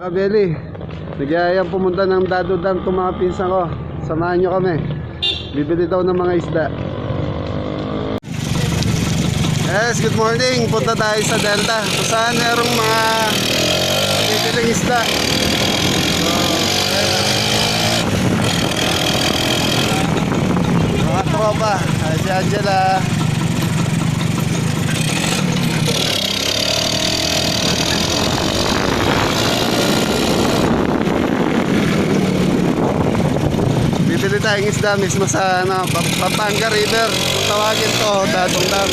Kabeli, nagyayang pumunta ng Dado Dam itong mga pinsan ko. Samahan nyo kami. Bibili daw ng mga isda. Yes, good morning. Punta tayo sa Delta kung saan merong mga bibiling isda. Mga tropa. Ay, si Angela. Bibili tayong isda mismo sa Pampanga River. Kung tawagin to, Dadong Dam.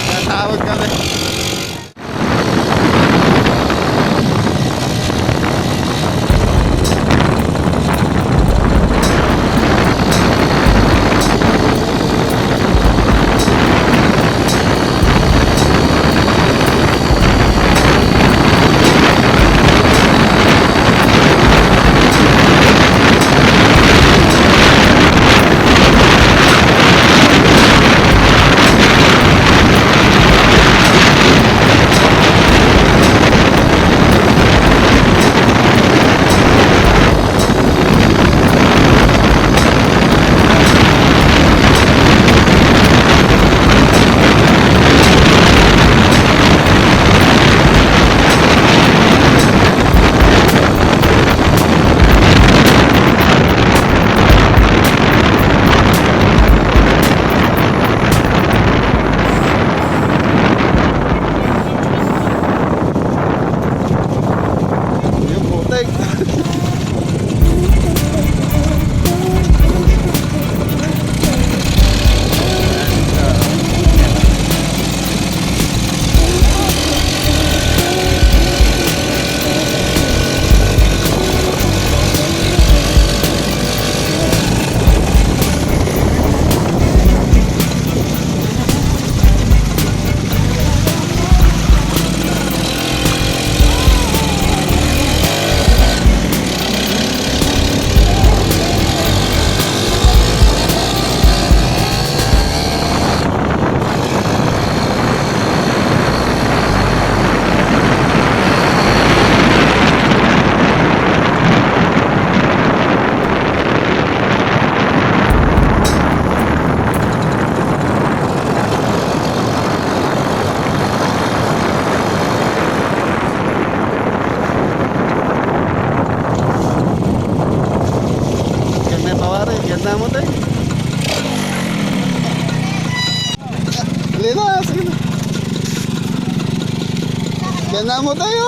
Natawag kami. Ganda mo tayo. Sige na, sige na. Ganda mo tayo.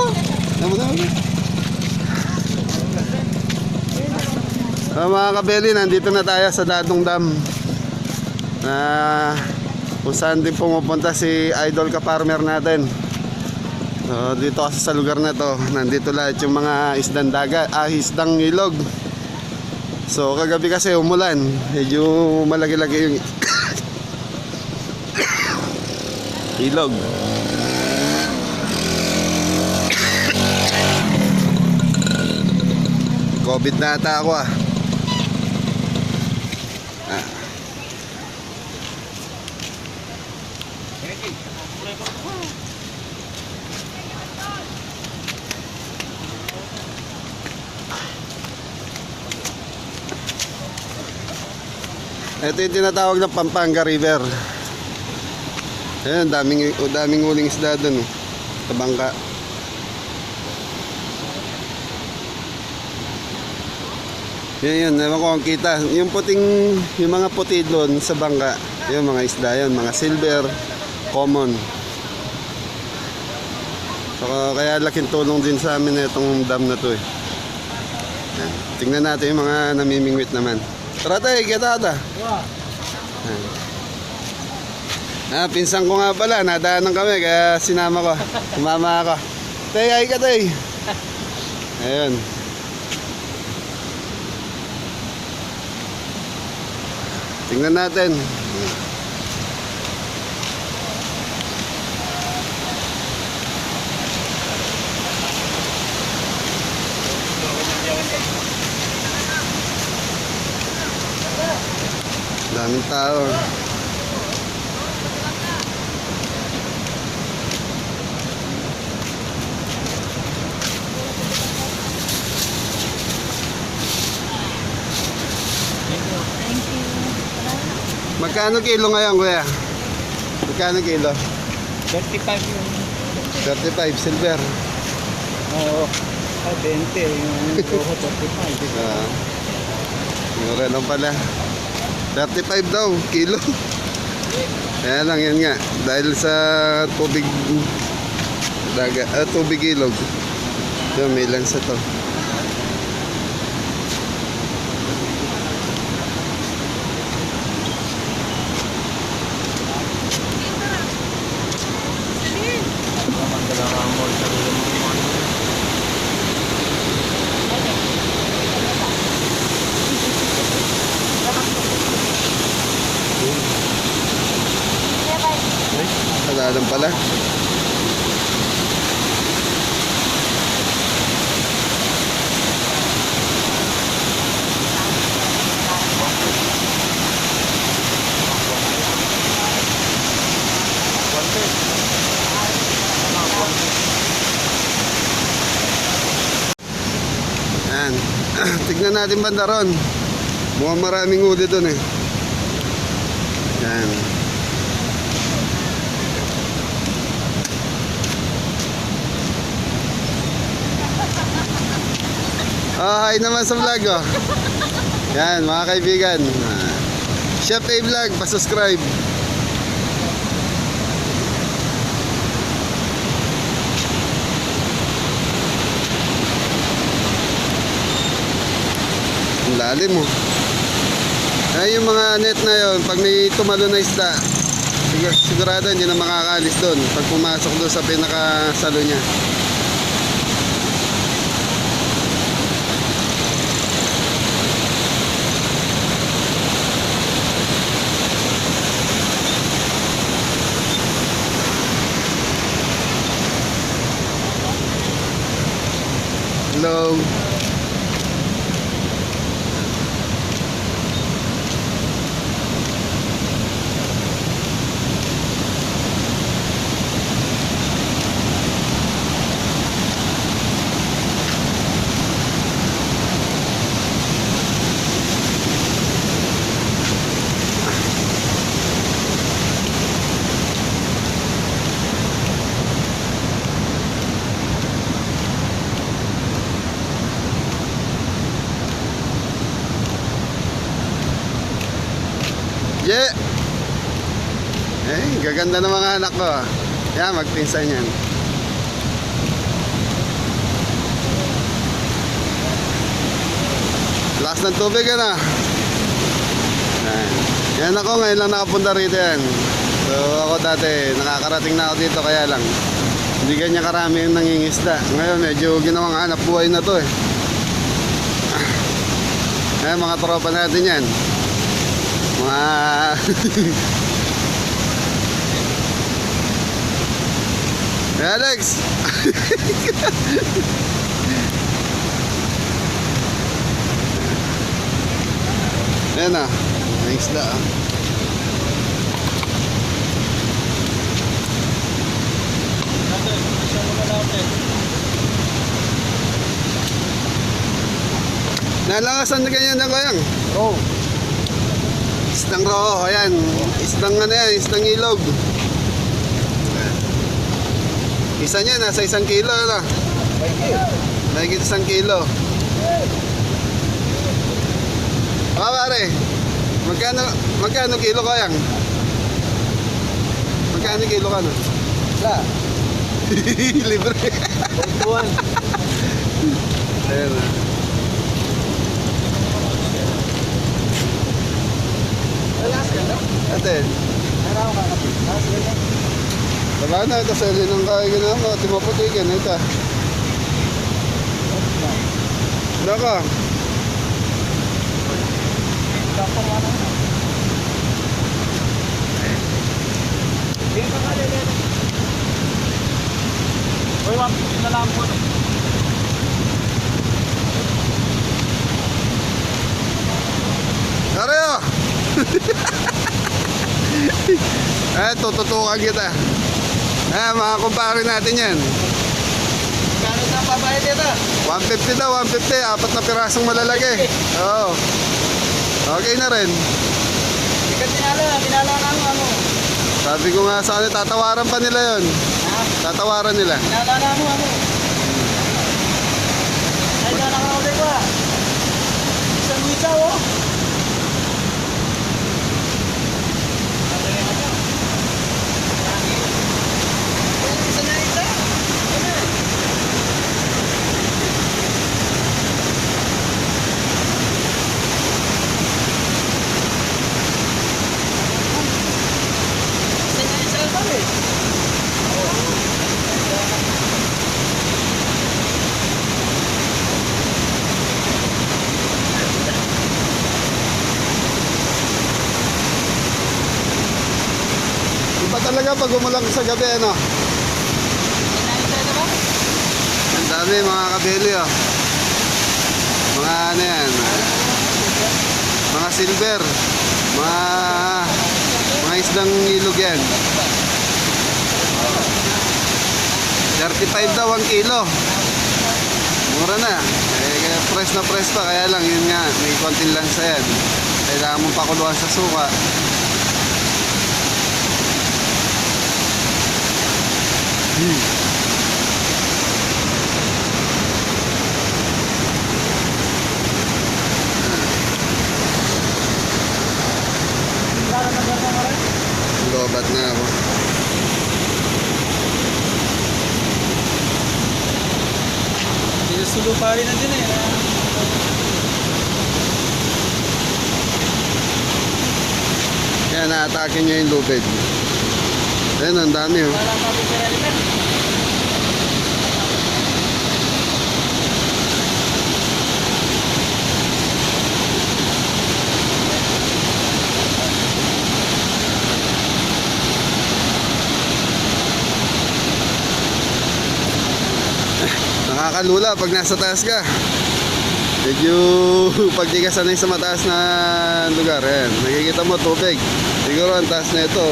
Mga kabeli, nandito na tayo sa Dadong Dam. Kung saan din pumupunta si Idol ka-farmer natin. So, dito kasi sa lugar na to, nandito lahat yung mga isdang dagat, isdang ilog. So kagabi kasi umulan, medyo malaki-laki yung ilog. COVID na ata ako ah. Ito yung tinatawag na Pampanga River. Ayan, daming uling isda dun sa bangka. Yan, ewan ko ang kita. Yung mga puti doon sa bangka, yung mga isda yun, mga silver, common. So, kaya laking tulong din sa amin na itong dam na to eh. Yan. Tingnan natin yung mga namimingwit naman. Tara tayo, kita ata. Pinsan ko nga pala, nadaanan kami kaya sinama ko. Sumama ako. Tay, ay ka tay. Ayun. Tingnan natin. Daming tao. Magkano kilo ngayon, kuya? Magkano kilo? 35 yung... 35, silver. Oo. 20 yung rojo 35. Mura lang pala. 35 daw, kilo. Kaya lang, yan nga. Dahil sa tubig tubig ilog. Ito, may lansa to. Wala lang pala. Yan. Tignan natin banda ron. Mukhang maraming uli doon eh. Yan. Hi naman sa vlog oh. Yan mga kaibigan. Chef A Vlog, pa-subscribe. Ang lalim mo. Ay, yung mga net na yon, pag may tumalo na isda, sigurado hindi na makakaalis doon pag pumasok doon sa pinakasalo niya. Hello. Yeah. Gaganda ng mga anak ko. Yan, magpinsan yan. Lakas ng tubig yan ah. Yan ako, ngayon lang nakapunta rito yan. So ako dati, nakakarating na ako dito kaya lang hindi ganyan karami yung nangingisda. Ngayon medyo ginawang hanap buhay na to eh. Ayan, mga tropa natin yan. Mga hey Alex. Ayan na, may isda ah. Nalangasan na ganyan na kayang. Oh. Isdang roho, ayan. Isdang ano yan, isdang ilog. Isa niya, nasa 1 kilo na. Nagigit 1 kilo. Pare, magkano kilo kayang? Magkano kilo ka na? Wala. Libre. Buwan. Ayan na. Atin. Wala na, ito sa ilin ng kaya gano'n mo. Timaputikin, ito. Wala ka. Uy, 150 na lang po. Areo! Tututukan kita. Mga kumpare natin yan. Kano sa babae dito? 150 daw, 150. 4 na pirasong malalaki. Oo. Okay na rin. Ikat ni Alex. Binala na ano. Sabi ko nga sa kanila, tatawaran pa nila yon. Ha? Tatawaran nila. Binala na ano. Ay, dala ka ulit ba? Isang witsa, oh. Isa na isa. Isa na isa pa eh. Iba talaga pag umulang sa gabi, ano? Isa na ba? Ang dami mga kabeli, oh. Mga ano yan, mga silver, mga isdang ilog yan. 35 daw ang kilo. Mura na. Eh, press na press pa, kaya lang yun nga, may konting lansa yan. Kailangan mong pakuluan sa suka. Lobat na ako. Sinusulo pa rin na din eh. Kaya na-atake niya yung lubid. Ayun, ang dami, oh. Wala pa rin sila rin. Nakakalula pag nasa taas ka. Medyo pag di ka sanay sa mataas na lugar, ayan, nakikita mo tubig. Siguro ang taas na ito.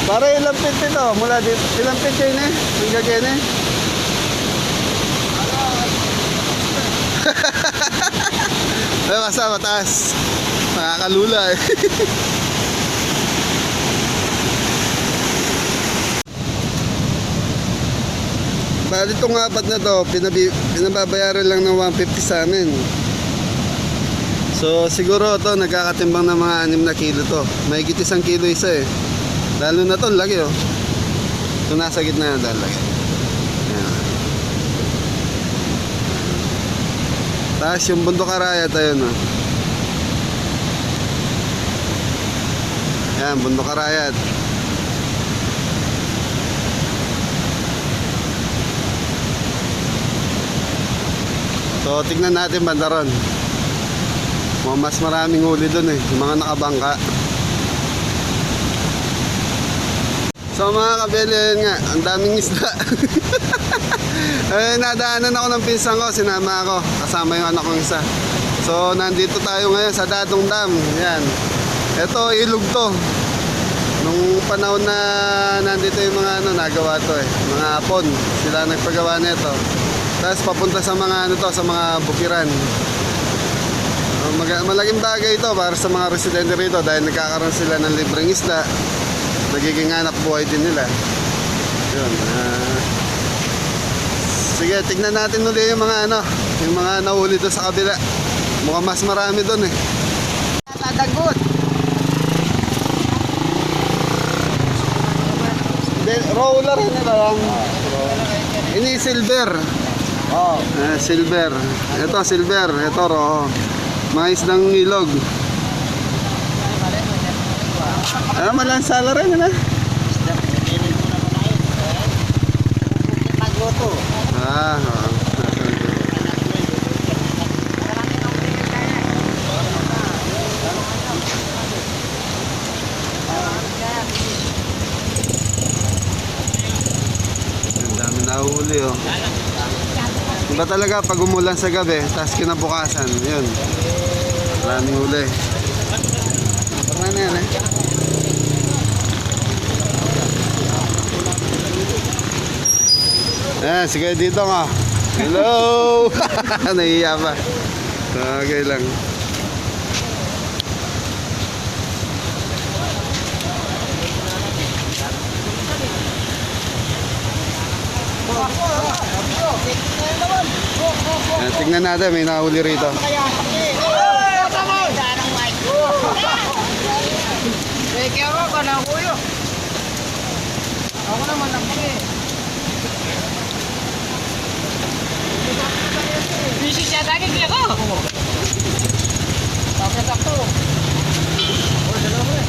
Para ilang feet ito? Mula dito, ilang feet kayo na? Hanggang kayo na? Ay, basta mataas. Nakakalula eh. Bali itong apat na to, pinababayaran lang ng 150 sa amin. So siguro to nagkakatimbang ng mga 6 na kilo to. Mahigit 1 kilo isa eh. Lalo na to, laki oh. Ito nasa gitna na dahil laki. Ayan. Tapos yung bundok arayat, ayun oh. Ayan, bundok arayat. So tignan natin banda ron. Mas maraming huli dun eh, yung mga nakabangka. So mga kabeli, yun nga, ang daming isda. Eh, nadaanan ako ng pinsan ko, sinama ako, kasama yung anak kong isa. So nandito tayo ngayon sa Dadong Dam. Yan. Ito ilog to. Nung panahon na nandito yung mga nagawa to eh, mga Hapon, sila nagpagawa nito. Tapos papunta sa mga to, sa mga bukiran. Malaking bagay ito para sa mga residente rito dahil nagkakaroon sila ng libreng isda. Nagiging hanap buhay din nila. Yun. Sige, tignan natin ulit yung mga yung mga nahuli doon sa kabila. Mukhang mas marami doon eh. Dagot. Roller nila lang. Ini silver. Oh. Silver. Ito silver. Ito ro. Mga isdang ilog. Malansala rin na. Nagoto. Oo. Ang dami nahuli oh. Iba talaga pag umulan sa gabi, tapos kinabukasan, yun. Maraming huli. Parang na yan eh. Sige dito nga. Hello! Nahiya pa. Okay lang. Tingnan natin, may nahuli rito. Kaya ako ka na kuyo. Ako naman ang kami. Busy siya dati kaya ko. Tapos sakto. Oh, dalawa eh.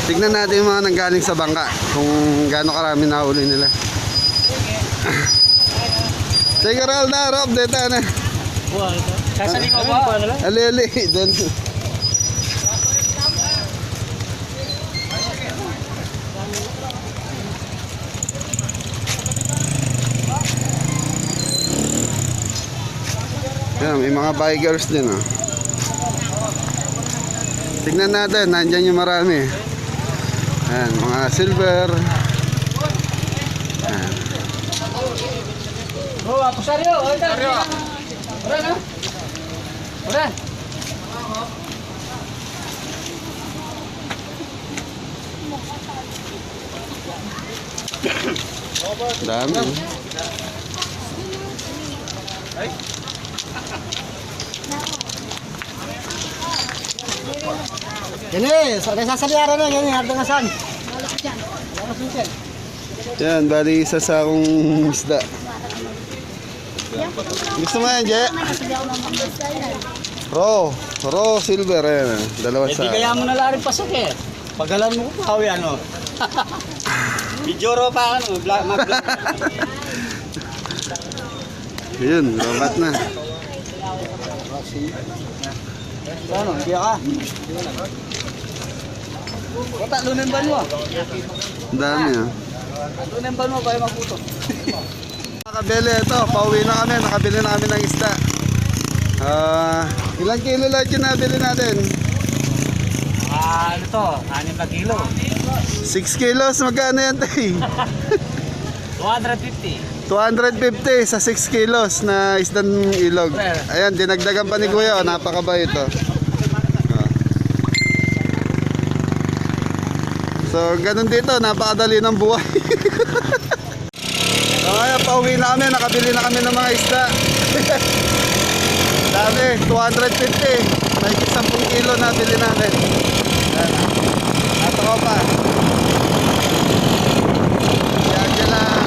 Tignan natin yung mga nanggaling sa bangka. Kung gaano karami nahuli nila. Sige, Ral na. Rob, dito na. Kasali ko ba? Ali. Doon. Yan, may mga bikers din, oh. Tignan natin, nandyan yung marami. Yan, mga silver. Yan. Oh, ako saryo. Saryo. Ora na. Ora. Dami. Ini, sasaliara na ganyan, hardo nga san. Yan, bali isa sa akong isda. Gusto mo yan, Je? Raw silver. Yan, dalawa sa... Kaya mo na larin pasok eh. Pagalan mo ko pawi ano. Video pa ano, mag-vlog. Yun, lobat na. Ano, hindi ka? Kota, lunin ba mo? Ang dami, ah. Lunin ba mo, kaya magputo? Nakabili ito, pauwi na kami, nakabili na kami ng isda. Ilang kilo lahat yung nabili natin? Ano to? 6 na kilo. 6 kilos, magkano yan, tay? 250. 250 sa 6 kilos na isdang ilog. Ayan, dinagdagan pa ni Kuya, oh, napakabay ito. So, ganun dito, napakadali ng buhay. So, ngayon, pauwi na kami, nakabili na kami ng mga isda. Dami, 250. May 10 kilo na bili namin. Ayan, ato ko pa. Yan, yan lang.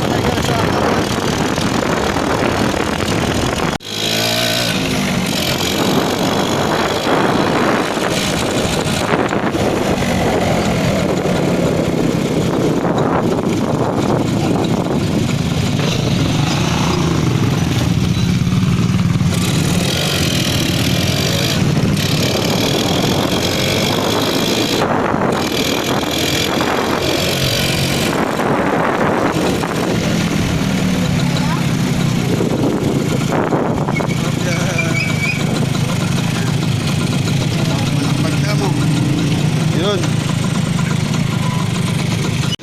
Ay, yan sa akin. Yun.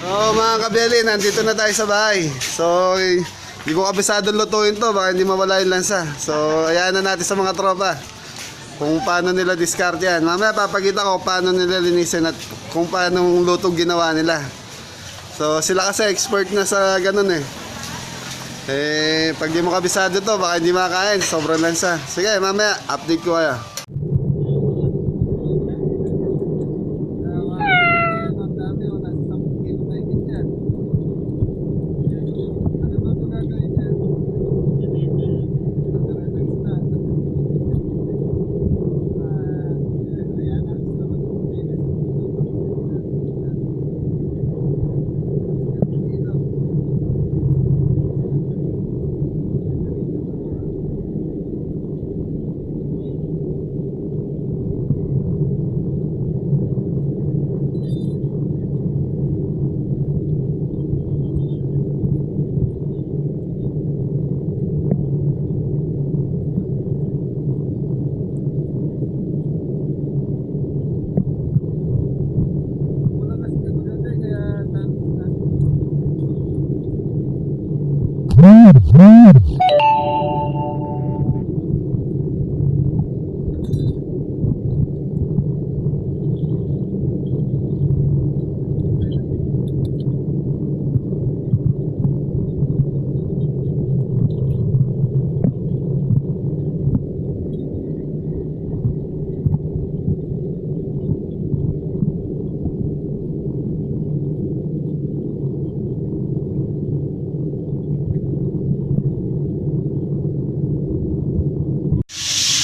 So mga kabeli, nandito na tayo sa bahay. So, hindi ko kabisado lutuin to, baka hindi mawala yung lansa. So, ayan na natin sa mga tropa kung paano nila discard yan. Mamaya papakita ko paano nila linisin at kung paano lutong ginawa nila. So, sila kasi expert na sa ganun eh. Pag di mo kabisado to, baka hindi makakain, sobrang lansa. Sige, mamaya update ko kayo.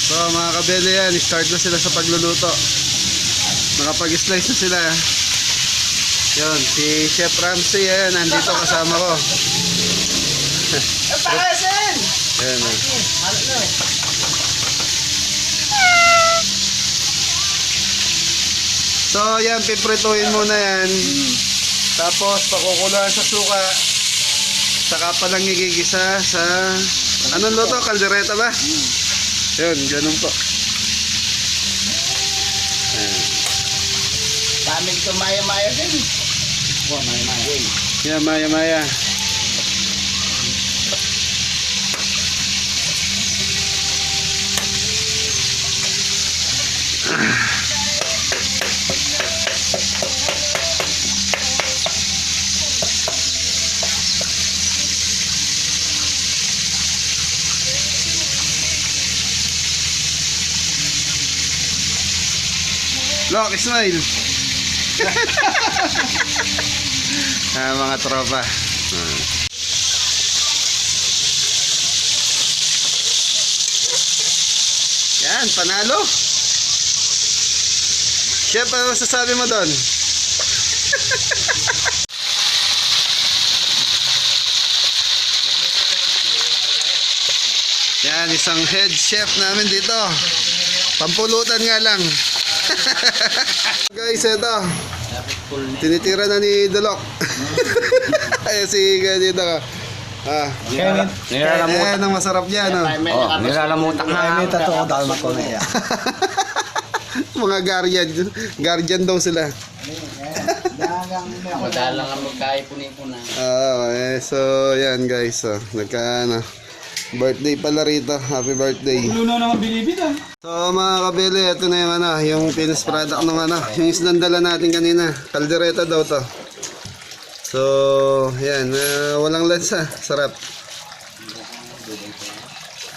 So mga kabele yan, start na sila sa pagluluto. Nakapag-slice na sila. Yun, si Chef Ramsey yan, nandito kasama ko. Pakasin! Yan. So yan, piprituin muna yan. Tapos pakukuluan sa suka. Saka pa lang igigisa sa... Anong luto? Kaldereta ba? Yun, ganun po. Ayan. Dami ito maya-maya din. Oh, maya-maya din. Yan, maya-maya. Look, smile. Mga tropa. Yan, panalo. Chef, ano masasabi mo doon? Yan, isang head chef namin dito. Pampulutan nga lang. Guys, ito. Tinitira na ni Dolok. Ay, si ganito ka. Ayan ang masarap niya, no? Nilalamutak na. May tato ko dahil ko na yan. Mga guardian daw sila. Madalang ang magkaipon-ipon na. So yan guys, birthday pala rito. Happy birthday. Luno naman binibida. So mga kabili, ito na yung yung finished product ng yung islang dala natin kanina. Kaldereta daw to. So yan, walang lansa, sarap.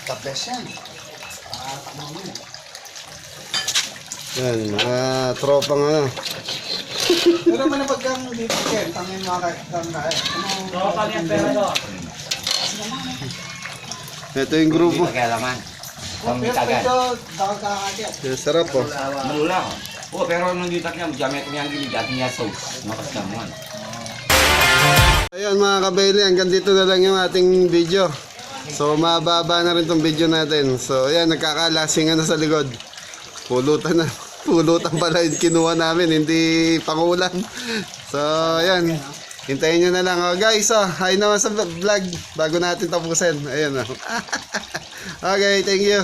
Kapes yan. Yan, mga tropang Pero man pagkang dito ken, tangin mga kaya. Tropa niya pero. Ito yung grupo. Kaya naman. Pamitagan. Yan, sarap po. Malula ko. Oh, pero nung dito kaya jamet ko yung gilid ating yung sauce. Makaskamuan. Ayan mga kabili, hanggang dito na lang yung ating video. So mababa na rin tong video natin. So ayan, nagkakalasingan na sa likod. Pulutan na. Pulutan pala yung kinuha namin, hindi pangulan. So ayan, hintayin nyo na lang. Guys, hi naman sa vlog bago natin tapusin. Ayan. Okay, thank you.